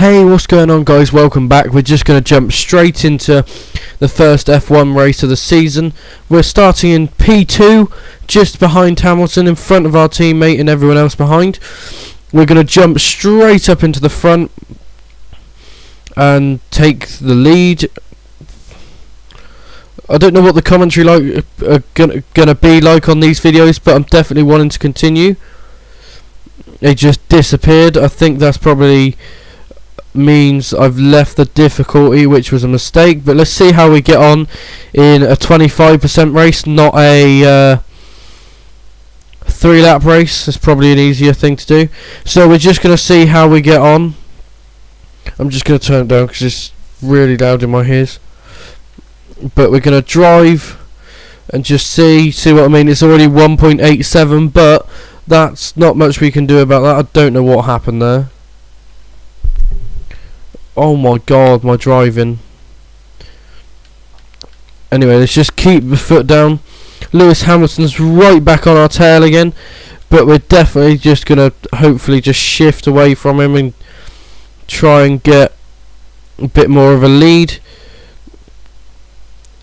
Hey, what's going on, guys? Welcome back. We're just going to jump straight into the first F1 race of the season. We're starting in P2, just behind Hamilton, in front of our teammate and everyone else behind. We're going to jump straight up into the front and take the lead. I don't know what the commentary gonna be like on these videos, but I'm definitely wanting to continue. They just disappeared. I think that's probably means I've left the difficulty, which was a mistake, but let's see how we get on in a 25% race, not a 3-lap race. It's probably an easier thing to do, so we're just going to see how we get on. I'm just going to turn it down because it's really loud in my ears, but we're going to drive and just see what I mean. It's already 1.87, but that's not much we can do about that. I don't know what happened there. Oh my god, my driving. Anyway, let's just keep the foot down. Lewis Hamilton's right back on our tail again, but we're definitely just going to hopefully just shift away from him and try and get a bit more of a lead.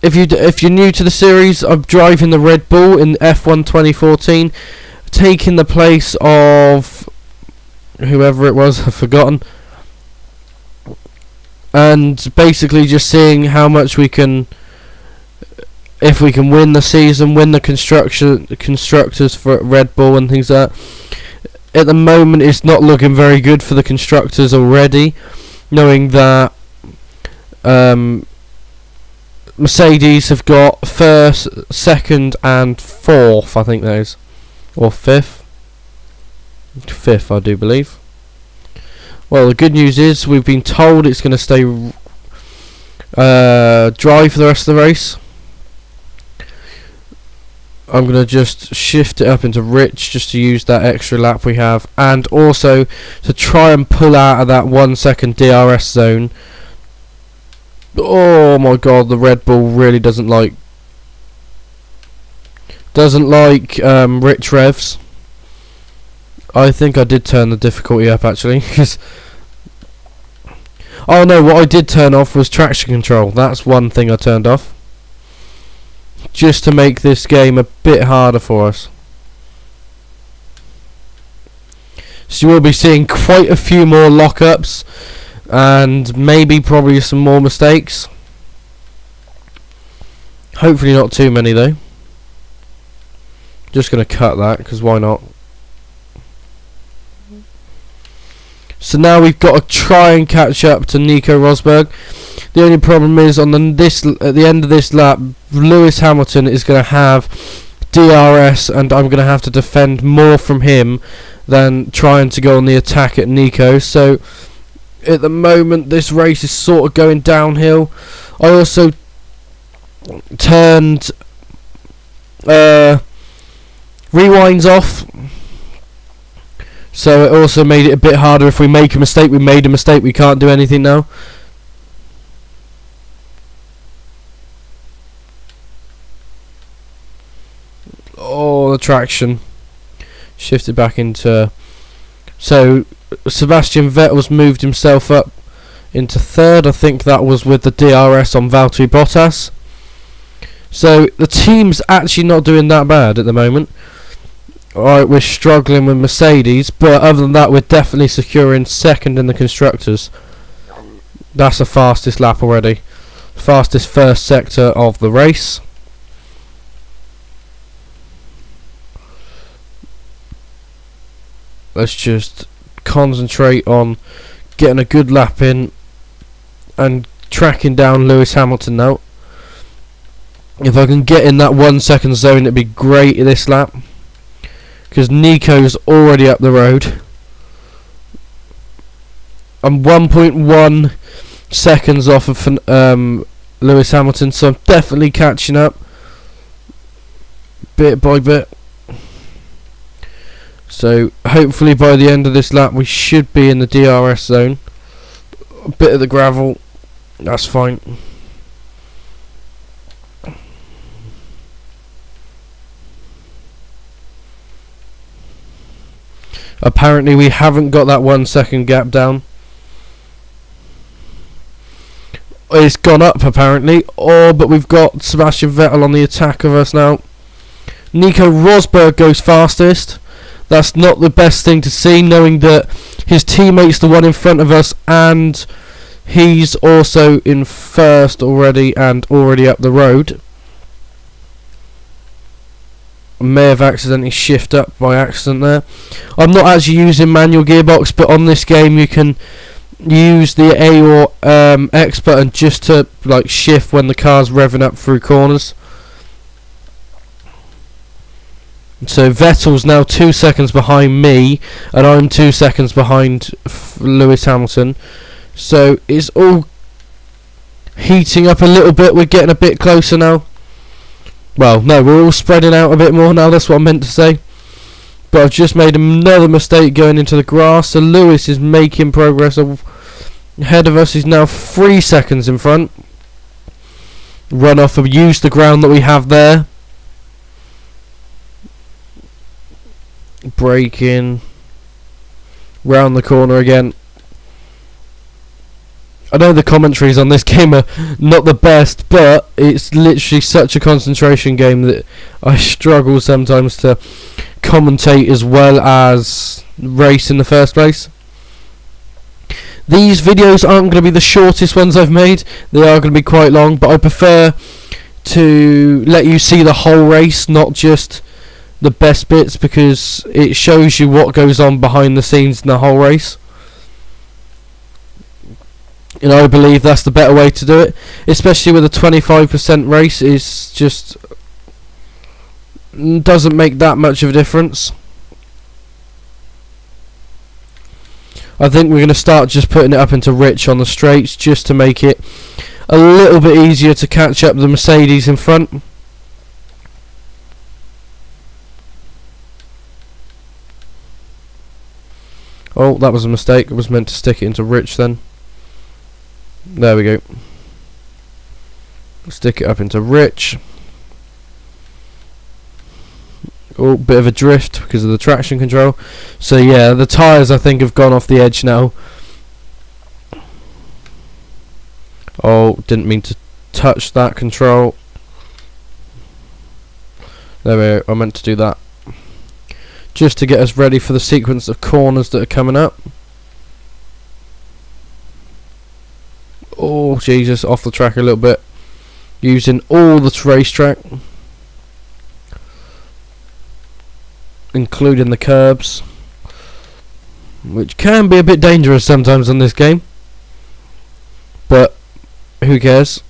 If you're new to the series, I'm driving the Red Bull in F1 2014, taking the place of whoever it was, I've forgotten. And basically just seeing how much we can, if we can win the season, win the constructors for Red Bull and things like that. At the moment, it's not looking very good for the constructors already, knowing that Mercedes have got first, second, and fourth. I think that is, or fifth, I do believe. Well, the good news is we've been told it's going to stay dry for the rest of the race. I'm going to just shift it up into rich just to use that extra lap we have, and also to try and pull out of that 1 second DRS zone. Oh my god, the Red Bull really doesn't like rich revs. I think I did turn the difficulty up actually. Oh no, what I did turn off was traction control. That's one thing I turned off, just to make this game a bit harder for us. So you will be seeing quite a few more lockups and probably some more mistakes. Hopefully not too many though. Just going to cut that because why not? So now we've got to try and catch up to Nico Rosberg. The only problem is at the end of this lap, Lewis Hamilton is going to have DRS, and I'm going to have to defend more from him than trying to go on the attack at Nico. So at the moment, this race is sort of going downhill. I also turned rewinds off, so it also made it a bit harder. If we make a mistake, we made a mistake, we can't do anything now. Oh, the traction shifted back into, so Sebastian Vettel's moved himself up into third. I think that was with the DRS on Valtteri Bottas. So the team's actually not doing that bad at the moment. Alright, we're struggling with Mercedes, but other than that, we're definitely securing second in the constructors. That's the fastest lap already. Fastest first sector of the race. Let's just concentrate on getting a good lap in and tracking down Lewis Hamilton now. If I can get in that 1 second zone, it'd be great this lap, because Nico's already up the road. I'm 1.1 seconds off of Lewis Hamilton, so I'm definitely catching up bit by bit. So hopefully by the end of this lap we should be in the DRS zone. A bit of the gravel, that's fine. Apparently we haven't got that 1 second gap down. it's gone up apparently. But we've got Sebastian Vettel on the attack of us now. Nico Rosberg goes fastest. That's not the best thing to see, knowing that his teammate's the one in front of us, and he's also in first already and already up the road. May have accidentally shifted up by accident there. I'm not actually using manual gearbox, but on this game you can use the A or X button just to like shift when the car's revving up through corners. So Vettel's now 2 seconds behind me, and I'm 2 seconds behind Lewis Hamilton. So it's all heating up a little bit. We're getting a bit closer now. Well, no, we're all spreading out a bit more now. That's what I meant to say. But I've just made another mistake going into the grass. So Lewis is making progress ahead of us. He's now 3 seconds in front. Run off and use the ground that we have there. Braking. Round the corner again. I know the commentaries on this game are not the best, but it's literally such a concentration game that I struggle sometimes to commentate as well as race in the first place. These videos aren't going to be the shortest ones I've made. They are going to be quite long, but I prefer to let you see the whole race, not just the best bits, because it shows you what goes on behind the scenes in the whole race. And I believe that's the better way to do it, especially with a 25% race. It's just doesn't make that much of a difference. I think we're going to start just putting it up into rich on the straights, just to make it a little bit easier to catch up the Mercedes in front. Oh, that was a mistake. I was meant to stick it into rich then. There we go. Stick it up into rich. Oh, bit of a drift because of the traction control. So yeah, the tyres I think have gone off the edge now. Oh, didn't mean to touch that control. There we go. I meant to do that. Just to get us ready for the sequence of corners that are coming up. Oh Jesus, off the track a little bit. Using all the racetrack, including the curbs, which can be a bit dangerous sometimes on this game, but who cares.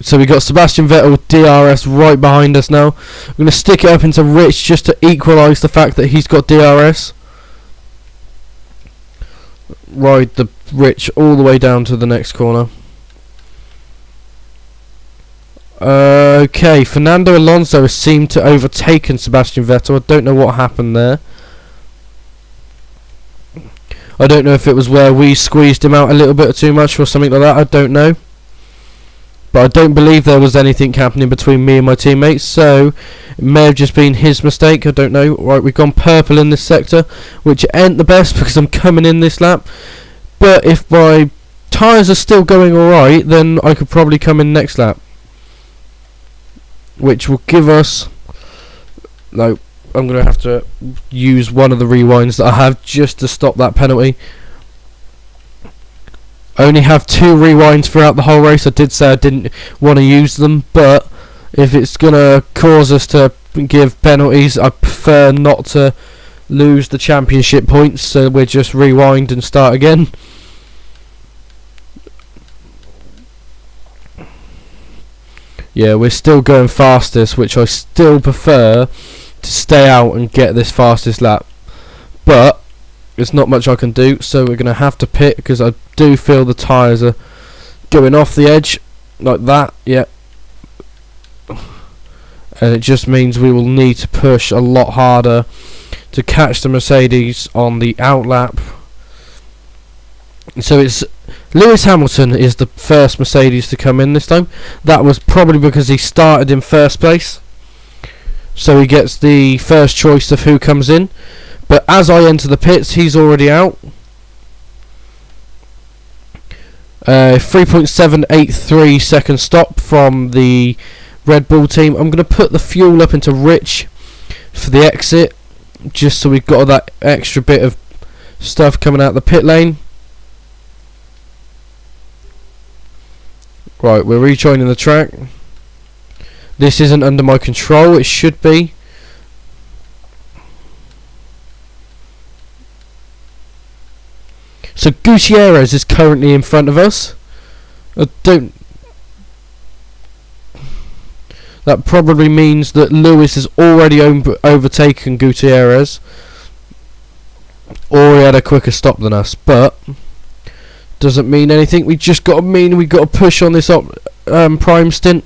So we got Sebastian Vettel DRS right behind us now. I'm going to stick it up into Rich just to equalise the fact that he's got DRS. Ride the Rich all the way down to the next corner. Okay, Fernando Alonso has seemed to overtaken Sebastian Vettel. I don't know what happened there. I don't know if it was where we squeezed him out a little bit too much or something like that. I don't know. But I don't believe there was anything happening between me and my teammates, so it may have just been his mistake. I don't know. Right, we've gone purple in this sector, which ain't the best because I'm coming in this lap. But if my tyres are still going alright, then I could probably come in next lap, which will give us... No, I'm going to have to use one of the rewinds that I have just to stop that penalty. I only have 2 rewinds throughout the whole race. I did say I didn't want to use them, but if it's going to cause us to give penalties, I prefer not to lose the championship points, so we'll just rewind and start again. Yeah, we're still going fastest, which I still prefer to stay out and get this fastest lap. But there's not much I can do, so we're going to have to pit because I do feel the tyres are going off the edge like that. Yeah. And it just means we will need to push a lot harder to catch the Mercedes on the outlap. So it's Lewis Hamilton is the first Mercedes to come in this time. That was probably because he started in first place, so he gets the first choice of who comes in. But as I enter the pits, he's already out. 3.783 second stop from the Red Bull team. I'm going to put the fuel up into rich for the exit, just so we've got that extra bit of stuff coming out the pit lane. Right, we're rejoining the track. This isn't under my control, it should be. So Gutierrez is currently in front of us. That probably means that Lewis has already overtaken Gutierrez, or he had a quicker stop than us, but doesn't mean anything. We just got to push on this prime stint.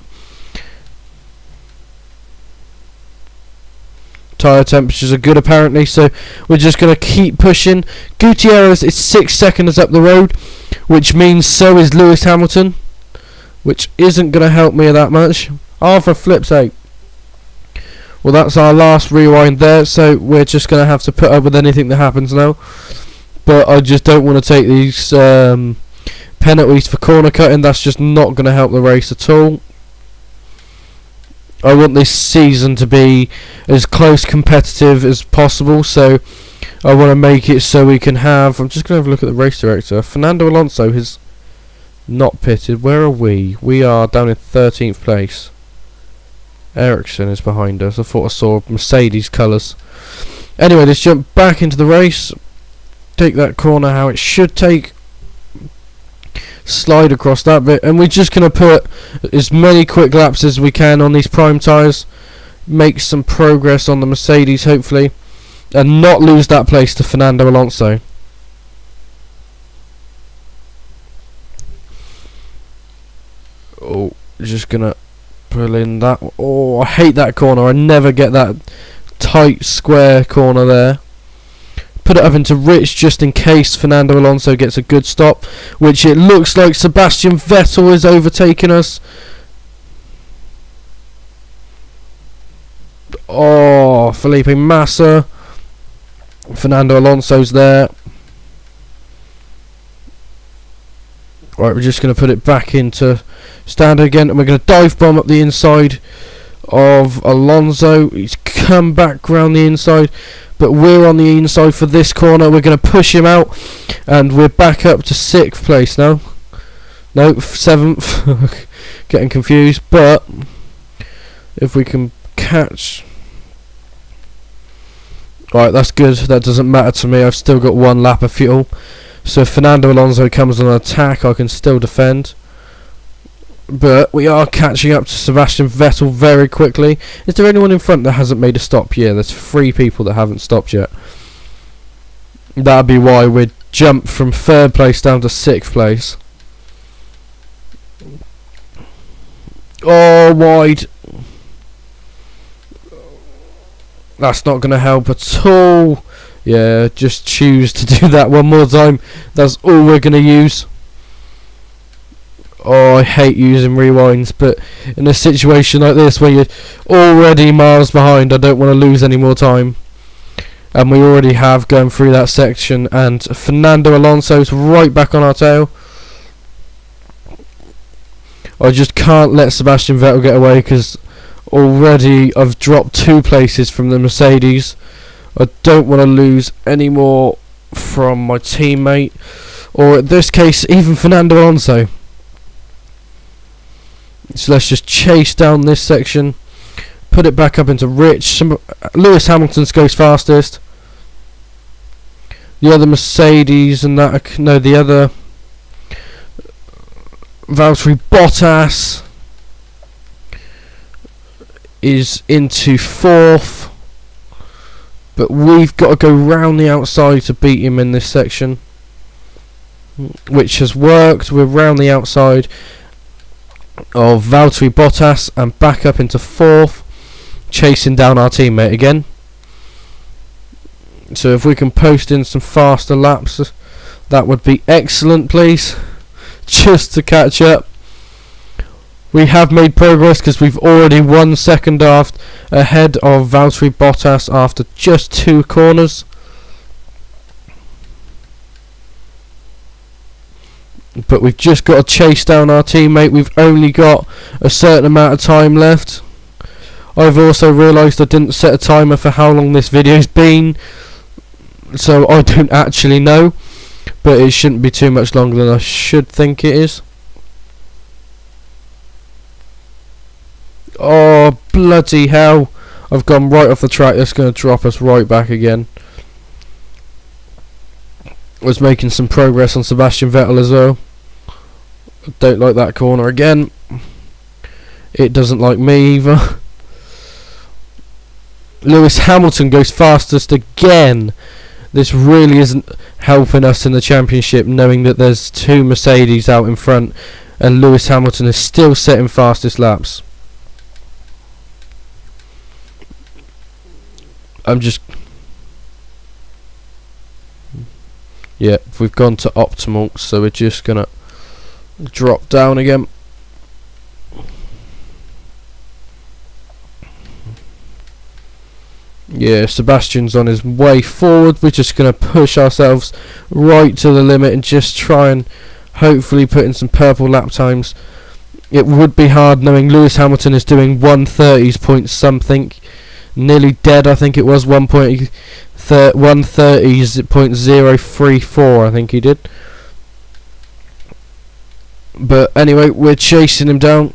Tyre temperatures are good apparently, so we're just going to keep pushing. Gutierrez is 6 seconds up the road, which means so is Lewis Hamilton, which isn't going to help me that much. Oh, for flip's sake. Well, that's our last rewind there, so we're just going to have to put up with anything that happens now. But I just don't want to take these penalties for corner cutting. That's just not going to help the race at all. I want this season to be as close competitive as possible, so I want to make it so we can have... I'm just going to have a look at the race director. Fernando Alonso has not pitted. Where are we? We are down in 13th place. Ericsson is behind us. I thought I saw Mercedes colours. Anyway, let's jump back into the race. Take that corner how it should take. Slide across that bit, and we're just going to put as many quick laps as we can on these prime tyres, make some progress on the Mercedes hopefully, and not lose that place to Fernando Alonso. Oh, just going to pull in that. Oh, I hate that corner. I never get that tight square corner there. Put it up into rich just in case Fernando Alonso gets a good stop, which it looks like Sebastian Vettel is overtaking us. Oh, Felipe Massa. Fernando Alonso's there. Right, we're just going to put it back into standard again, and we're going to dive bomb up the inside of Alonso. He's come back round the inside, but we're on the inside for this corner. We're going to push him out, and we're back up to 6th place now. No, 7th. Getting confused, but if we can catch... Right, that's good. That doesn't matter to me. I've still got 1 lap of fuel. So if Fernando Alonso comes on an attack, I can still defend. But we are catching up to Sebastian Vettel very quickly. Is there anyone in front that hasn't made a stop? Yeah, there's 3 people that haven't stopped yet. That'd be why we'd jump from 3rd place down to 6th place. Oh, wide. That's not going to help at all. Yeah, just choose to do that one more time. That's all we're going to use. Oh, I hate using rewinds, but in a situation like this where you're already miles behind, I don't want to lose any more time. And we already have gone through that section, and Fernando Alonso's right back on our tail. I just can't let Sebastian Vettel get away, because already I've dropped 2 places from the Mercedes. I don't want to lose any more from my teammate, or in this case even Fernando Alonso. So let's just chase down this section, put it back up into rich. Lewis Hamilton's goes fastest. The other Mercedes and that, no, the other Valtteri Bottas is into 4th, but we've got to go round the outside to beat him in this section, which has worked. We're round the outside of Valtteri Bottas and back up into 4th, chasing down our teammate again. So if we can post in some faster laps, that would be excellent, please, just to catch up. We have made progress because we've already 1 second ahead of Valtteri Bottas after just 2 corners. but we've just got to chase down our teammate. We've only got a certain amount of time left. I've also realised I didn't set a timer for how long this video's been, so I don't actually know, but it shouldn't be too much longer than I should think it is. Oh, bloody hell. I've gone right off the track. That's going to drop us right back again. Was making some progress on Sebastian Vettel as well. I don't like that corner again. It doesn't like me either. Lewis Hamilton goes fastest again. This really isn't helping us in the championship, knowing that there's two Mercedes out in front and Lewis Hamilton is still setting fastest laps. Yeah, we've gone to optimal, so we're just gonna drop down again. Yeah, Sebastian's on his way forward. We're just going to push ourselves right to the limit and just try and hopefully put in some purple lap times. It would be hard knowing Lewis Hamilton is doing 130s point something. Nearly dead, I think it was 130s .034, I think he did. But anyway, we're chasing him down.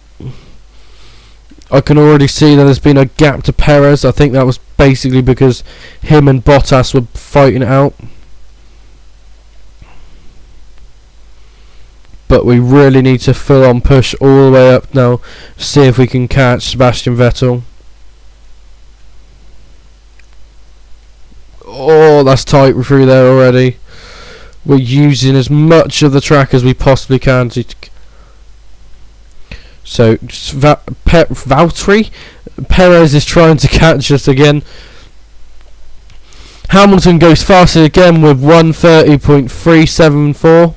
I can already see that there's been a gap to Perez. I think that was basically because him and Bottas were fighting it out. But we really need to full on push all the way up now. See if we can catch Sebastian Vettel. Oh, that's tight through there already. We're using as much of the track as we possibly can to... So, Valtteri Perez is trying to catch us again. Hamilton goes faster again with 130.374.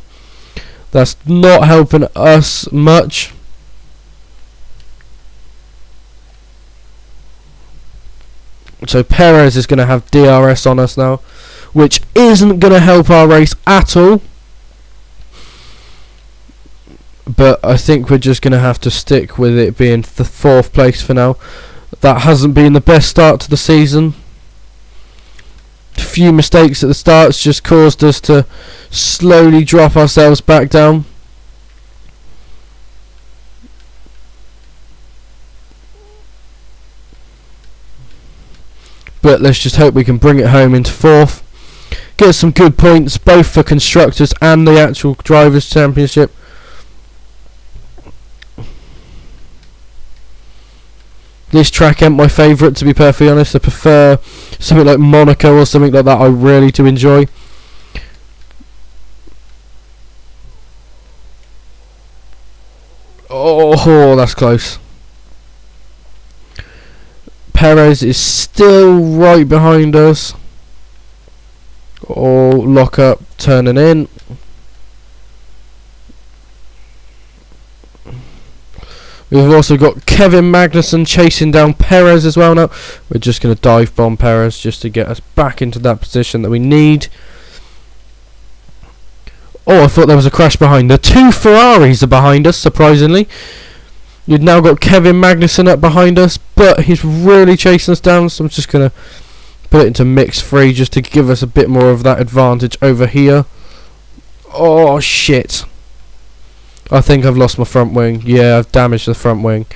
That's not helping us much. So Perez is going to have DRS on us now, which isn't going to help our race at all. But I think we're just going to have to stick with it being the 4th place for now. That hasn't been the best start to the season. A few mistakes at the starts just caused us to slowly drop ourselves back down. But let's just hope we can bring it home into 4th. Get some good points, both for Constructors and the actual Drivers' Championship. This track ain't my favourite, to be perfectly honest. I prefer something like Monaco or something like that. I really do enjoy. Oh, that's close. Perez is still right behind us. Oh, lock up, turning in. We've also got Kevin Magnussen chasing down Perez as well now. We're just going to dive bomb Perez just to get us back into that position that we need. Oh, I thought there was a crash behind. The 2 Ferraris are behind us, surprisingly. You've now got Kevin Magnussen up behind us, but he's really chasing us down, so I'm just going to put it into mix 3 just to give us a bit more of that advantage over here. Oh, shit. I think I've lost my front wing. Yeah, I've damaged the front wing.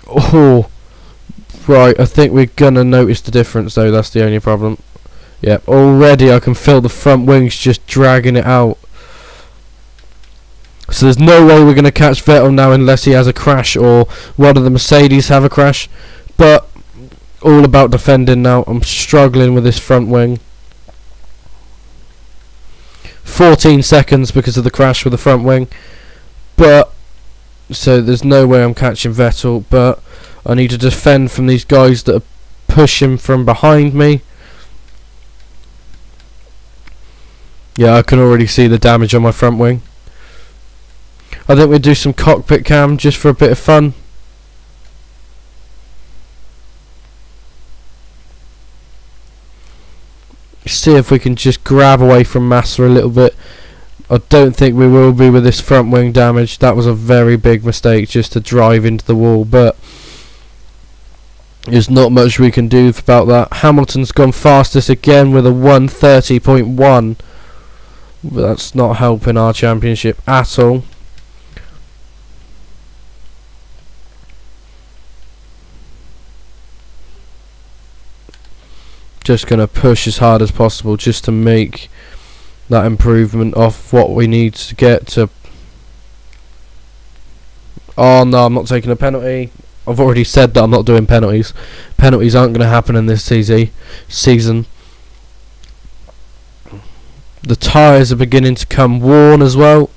Oh, right. I think we're gonna notice the difference though. That's the only problem. Yep. Already I can feel the front wings just dragging it out. So there's no way we're gonna catch Vettel now unless he has a crash or one of the Mercedes have a crash. But all about defending now. I'm struggling with this front wing. 14 seconds because of the crash with the front wing, but so there's no way I'm catching Vettel, but I need to defend from these guys that are pushing from behind me. Yeah, I can already see the damage on my front wing. I think we'll do some cockpit cam just for a bit of fun. see if we can just grab away from Massa a little bit. I don't think we will be with this front wing damage. That was a very big mistake just to drive into the wall, but there's not much we can do about that. Hamilton's gone fastest again with a 1:30.1. But that's not helping our championship at all. Just going to push as hard as possible just to make that improvement off what we need to get to. Oh no, I'm not taking a penalty. I've already said that I'm not doing penalties. Penalties aren't going to happen in this season. The tyres are beginning to come worn as well.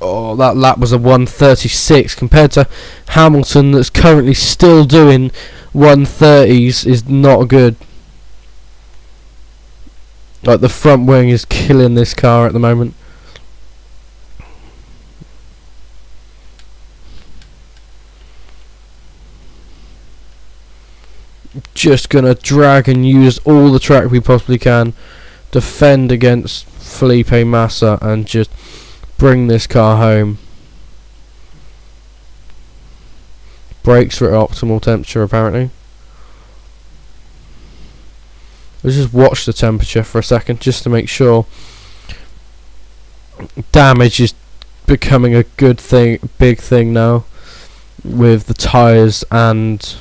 Oh, that lap was a 1:36 compared to Hamilton that's currently still doing 1:30s is not good. Like, the front wing is killing this car at the moment. Just gonna drag and use all the track we possibly can, defend against Felipe Massa and just bring this car home. Brakes are at optimal temperature apparently. Let's just watch the temperature for a second just to make sure. Damage is becoming a good thing, big thing now with the tyres and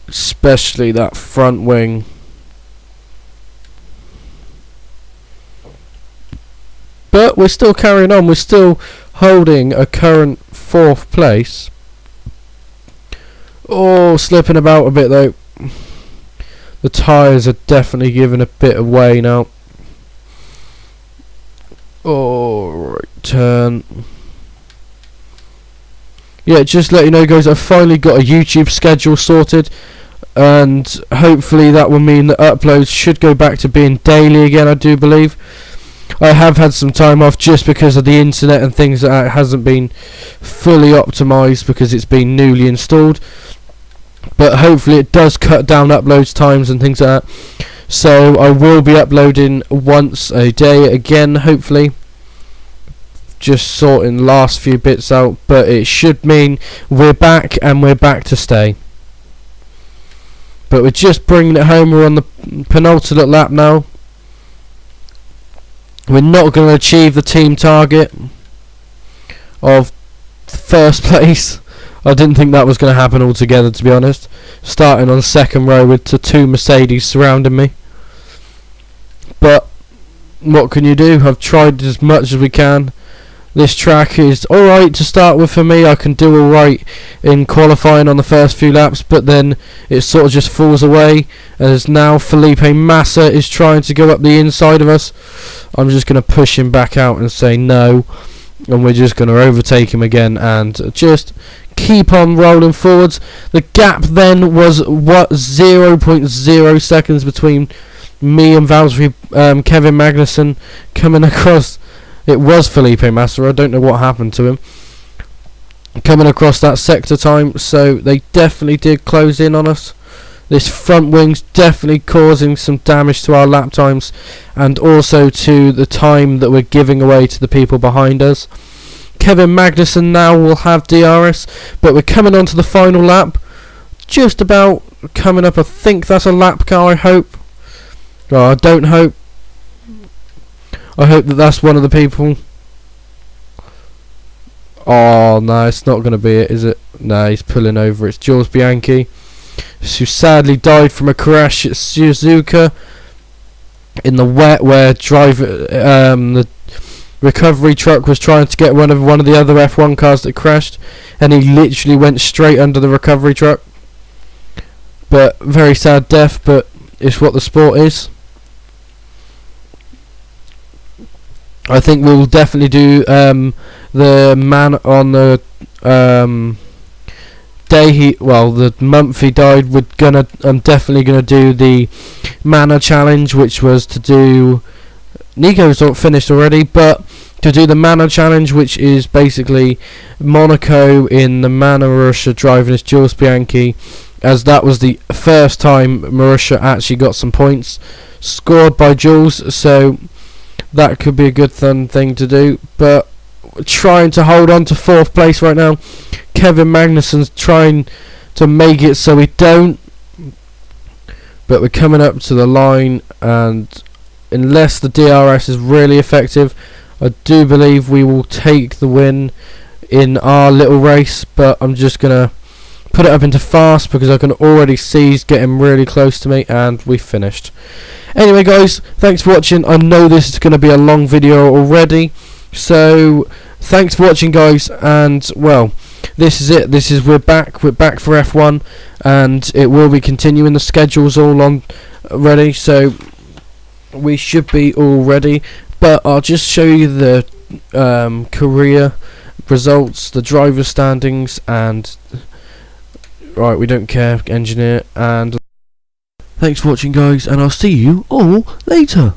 especially that front wing. But we're still carrying on. We're still holding a current 4th place. Oh, slipping about a bit though. The tyres are definitely giving a bit away now. Oh, right turn. Yeah, just let you know guys, I've finally got a YouTube schedule sorted, and hopefully that will mean that uploads should go back to being daily again, I do believe. I have had some time off just because of the internet and things that it hasn't been fully optimised because it's been newly installed, but hopefully it does cut down uploads times and things like that. So I will be uploading once a day again, hopefully. Just sorting last few bits out, but it should mean we're back and we're back to stay. But we're just bringing it home. We're on the penultimate lap now. We're not going to achieve the team target of 1st place. I didn't think that was going to happen altogether, to be honest. Starting on 2nd row with the 2 Mercedes surrounding me. But what can you do? I've tried as much as we can. This track is alright to start with for me. I can do alright in qualifying on the first few laps, but then it sort of just falls away as now Felipe Massa is trying to go up the inside of us. I'm just going to push him back out and say no, and we're just going to overtake him again and just keep on rolling forwards. The gap then was 0.0 seconds between me and Valtteri, Kevin Magnussen coming across. It was Felipe Massa, I don't know what happened to him, coming across that sector time, so they definitely did close in on us. This front wing's definitely causing some damage to our lap times and also to the time that we're giving away to the people behind us. Kevin Magnussen now will have DRS, but we're coming on to the final lap. Just about coming up, I think that's a lap car, I hope. Oh, I don't hope. I hope that that's one of the people. Oh no, it's not going to be it, is it? No, he's pulling over. It's Jules Bianchi, who sadly died from a crash at Suzuka in the wet, where the recovery truck was trying to get one of the other F1 cars that crashed, and he literally went straight under the recovery truck. But very sad death, but it's what the sport is. I think we'll definitely do the man on the day the month he died. I'm definitely gonna do the Manor challenge, which was to do. Nico's not finished already, but to do the Manor challenge, which is basically Monaco in the Manor Russia driving as Jules Bianchi, as that was the first time Marussia actually got some points scored by Jules, so that could be a good fun thing to do. But trying to hold on to 4th place right now. Kevin Magnussen's trying to make it so we don't, but we're coming up to the line, and unless the DRS is really effective, I do believe we will take the win in our little race. But I'm just gonna put it up into fast because I can already see he's getting really close to me, and we finished. Anyway guys, thanks for watching. I know this is going to be a long video already, so thanks for watching guys, and well, this is it. We're back for F1, and it will be continuing. The schedule's all on ready, so we should be all ready. But I'll just show you the career results, the driver standings, and right, we don't care, engineer, and thanks for watching guys, and I'll see you all later.